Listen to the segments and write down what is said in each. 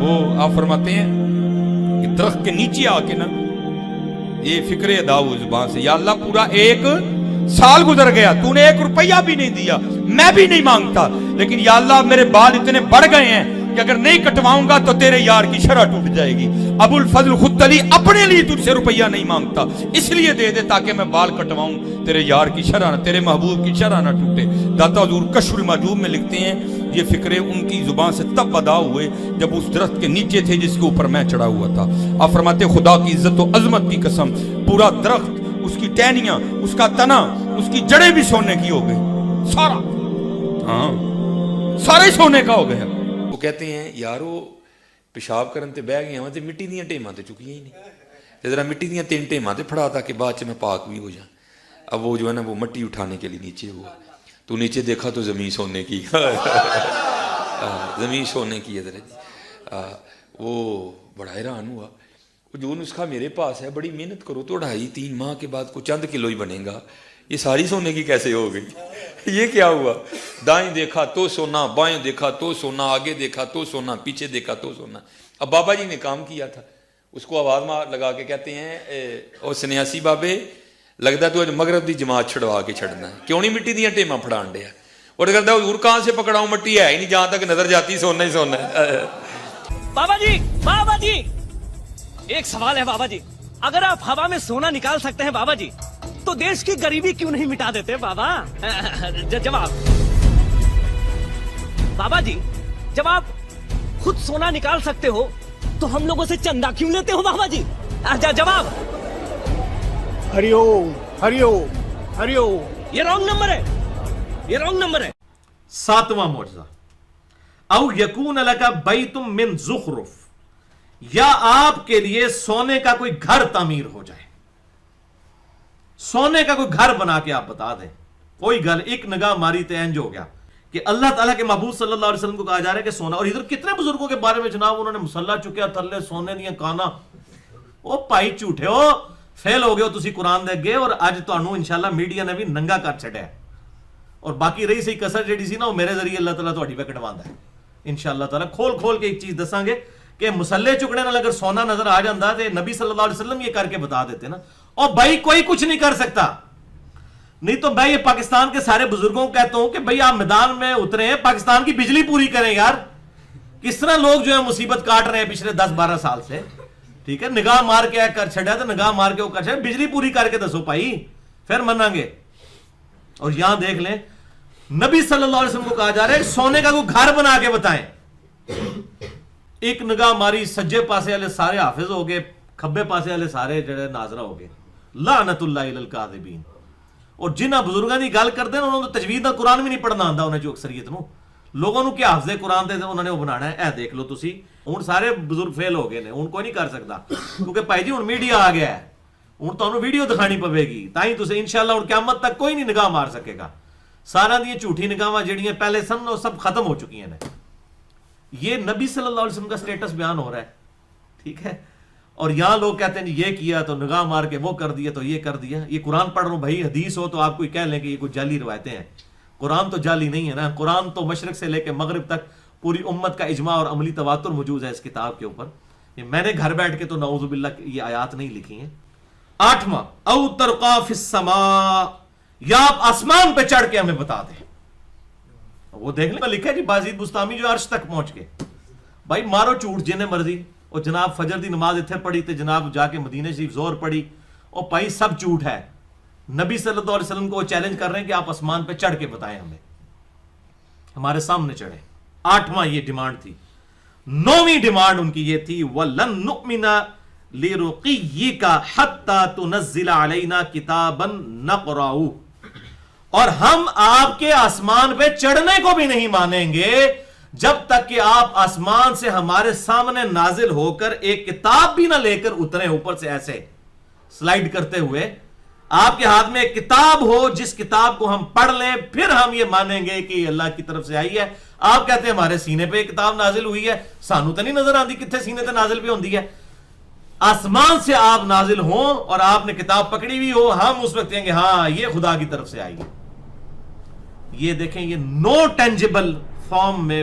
وہ آپ فرماتے ہیں کہ درخت کے نیچے آ کے نا یہ فکر ادا ہو زبان سے، یا اللہ پورا 1 سال گزر گیا، تو نے 1 روپیہ بھی نہیں دیا، میں بھی نہیں مانگتا، لیکن یا اللہ میرے بال اتنے بڑھ گئے ہیں کہ اگر نہیں کٹواؤں گا تو تیرے یار کی شرح ٹوٹ جائے گی۔ ابو الفضل خدلی اپنے لیے تجھ سے روپیہ نہیں مانگتا، اس لیے دے دے تاکہ میں بال کٹواؤں، تیرے یار کی شرح نہ، تیرے محبوب کی شرح نہ ٹوٹے۔ داتا حضور کشف المحجوب میں لکھتے ہیں یہ فکرے ان کی زبان سے تب ادا ہوئے جب اس درخت کے نیچے تھے جس کے اوپر میں چڑھا ہوا تھا۔ آپ فرماتے خدا کی عزت و عظمت کی قسم، پورا درخت، اس کی ٹہنیاں، اس کا تنا، اس کی جڑیں بھی سونے کی ہو گئی، سارا، ہاں سارا ہی سونے کا ہو گیا۔ وہ کہتے ہیں یارو پیشاب کرن تے بہ گئے ہاں تے مٹی دیاں ٹیماں تے چکیاں ہی نہیں، ذرا مٹی دیاں 3 ٹیماں تے پھڑا تاکہ بعد چ میں پاک بھی ہو جاؤں۔ اب وہ جو ہے نا وہ مٹی اٹھانے کے لیے نیچے ہوا، تو نیچے دیکھا تو زمین سونے کی، زمین سونے کی ہے ذرا، وہ بڑا حیران ہوا، جو نسخہ میرے پاس ہے بڑی محنت کرو تو 2.5-3 ماہ کے بعد کو چند کلو ہی بنے گا، یہ ساری سونے کی کیسے ہو گئی؟ یہ کیا ہوا؟ دائیں دیکھا تو سونا، بائیں دیکھا تو سونا، آگے دیکھا تو سونا، پیچھے دیکھا تو سونا۔ اب بابا جی نے کام کیا تھا، اس کو آواز لگا کے کہتے ہیں او سنیاسی بابے لگتا ہے تو اج مغرب دی جماعت چھڑوا کے چھڑنا ہے، کیوں نہیں مٹی دیاں ٹیماں پھڑان ڈیا؟ اور کہتا ہے حضور کہاں سے پکڑاؤں، مٹی ہے ہی نہیں، جہاں تک نظر جاتی سونا ہی سونا ہے۔ بابا جی ایک سوال ہے بابا جی، اگر آپ ہوا میں سونا نکال سکتے ہیں بابا جی تو دیش کی غریبی کیوں نہیں مٹا دیتے بابا؟ جواب بابا جی، جب آپ خود سونا نکال سکتے ہو تو ہم لوگوں سے چندہ کیوں لیتے ہو بابا جی؟ جواب ہری اوم ہری اوم ہری اوم۔ یہ رانگ نمبر ہے، یہ رانگ نمبر ہے۔ 7واں معجزہ، او یکون لک بیت من زخرف، یا آپ کے لیے سونے کا کوئی گھر تعمیر ہو جائے، سونے کا کوئی گھر بنا کے آپ بتا دیں۔ کوئی گل ایک نگاہ ماری تے انج ہو گیا کہ اللہ تعالیٰ کے محبوب صلی اللہ علیہ وسلم کو کہا جا رہا ہے کہ سونا، اور ادھر کتنے بزرگوں کے بارے میں جناب انہوں نے مسلح چکیا تھلے سونے دیاں کانا۔ او پائی جھوٹے ہو، فیل ہو گئے ہو تسی قرآن دے گئے، اور اج تانوں انشاءاللہ میڈیا نے بھی ننگا کر چھڑیا ہے، اور باقی رہی سی کسر جیڑی سی نا وہ میرے ذریعے اللہ تعالیٰ تہاڈی پہ کٹواندا ہے انشاءاللہ تعالیٰ۔ کھول کے ایک چیز دساں گے کہ مسلح چکنے نال اگر سونا نظر آ جاندہ تے نبی صلی اللہ علیہ وسلم یہ کر کے بتا دیتے نا، اور بھائی کوئی کچھ نہیں کر سکتا۔ نہیں تو میں یہ پاکستان کے سارے بزرگوں کو کہتا ہوں کہ بھائی آپ میدان میں اترے ہیں، پاکستان کی بجلی پوری کریں یار۔ کس طرح لوگ جو ہے مصیبت کاٹ رہے ہیں پچھلے 10-12 سال سے، ٹھیک ہے، نگاہ مار کے کر چھڑیا تو نگاہ مار کے وہ کر چھڑیا، بجلی پوری کر کے دسو بھائی، پھر منیں گے۔ اور یہاں دیکھ لیں نبی صلی اللہ علیہ وسلم کو کہا جا رہا ہے سونے کا کوئی گھر بنا کے بتائیں۔ ایک نگاہ ماری، سجے پاسے والے سارے حافظ ہو گئے، کھبے پاسے والے سارے جڑے ناظرہ ہو گئے، لعنت اللہ علی الکاذبین۔ اور جنہ بزرگاں دی گل کردے ہیں انہوں نے تجوید دا قرآن بھی نہیں پڑھنا آندا، انہیں جو اکثریت نو لوگوں نو کیا حافظ قرآن دے انہوں نے وہ بنانا ہے۔ اے دیکھ لو تسی، ہن سارے بزرگ فیل ہو گئے نے، ہن کوئی نہیں کر سکتا، کیونکہ بھائی جی ہن میڈیا آ گیا ہے، ہن تانوں ویڈیو دکھانی پوے گی، تائیں تسی انشاءاللہ ہن قیامت تک کوئی نہیں نگاہ مار سکے گا۔ سارا دی جھوٹی نگاہاں جڑیاں پہلے سن وہ سب ختم ہو چکی ہیں۔ یہ نبی صلی اللہ علیہ وسلم کا سٹیٹس بیان ہو رہا ہے، ٹھیک ہے، اور یہاں لوگ کہتے ہیں یہ کیا تو نگاہ مار کے وہ کر دیا تو یہ کر دیا۔ یہ قرآن پڑھ رہا ہوں بھائی، حدیث ہو تو آپ کوئی کہہ لیں کہ یہ کوئی جعلی روایتیں ہیں، قرآن تو جعلی نہیں ہے نا۔ قرآن تو مشرق سے لے کے مغرب تک پوری امت کا اجماع اور عملی تواتر موجود ہے اس کتاب کے اوپر۔ یہ میں نے گھر بیٹھ کے تو نعوذ باللہ یہ آیات نہیں لکھی ہیں۔ 8واں، او ترقا فی السماء، یا آپ آسمان پہ چڑھ کے ہمیں بتا دیں۔ وہ دیکھ لیں لکھا ہے جی بازید بستامی جو عرش تک پہنچ گئے۔ بھائی مارو جھوٹ جنہیں مرضی، اور جناب فجر دی نماز اتنے پڑھی تے جناب جا کے مدینہ شریف زور پڑھی، اور بھائی سب جھوٹ ہے۔ نبی صلی اللہ علیہ وسلم کو وہ چیلنج کر رہے ہیں کہ آپ آسمان پہ چڑھ کے بتائیں ہمیں، ہمارے سامنے چڑھیں۔ 8واں یہ ڈیمانڈ تھی۔ 9ویں ڈیمانڈ ان کی یہ تھی وَلَن نُؤْمِنَ لِرُقِيِّكَ حَتَّى تُنَزِّلَ عَلَيْنَا كِتَابًا نَقْرَؤُهُ، اور ہم آپ کے آسمان پہ چڑھنے کو بھی نہیں مانیں گے جب تک کہ آپ آسمان سے ہمارے سامنے نازل ہو کر ایک کتاب بھی نہ لے کر اتریں، اوپر سے ایسے سلائیڈ کرتے ہوئے آپ کے ہاتھ میں ایک کتاب ہو جس کتاب کو ہم پڑھ لیں، پھر ہم یہ مانیں گے کہ اللہ کی طرف سے آئی ہے۔ آپ کہتے ہیں ہمارے سینے پہ ایک کتاب نازل ہوئی ہے، سانو تو نہیں نظر آتی کتنے سینے تے نازل پہ ہوندی ہے۔ آسمان سے آپ نازل ہوں اور آپ نے کتاب پکڑی ہوئی ہو، ہم اس وقت کہیں گے ہاں یہ خدا کی طرف سے آئی ہے۔ یہ دیکھیں، یہ نو ٹینجیبل فارم میں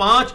5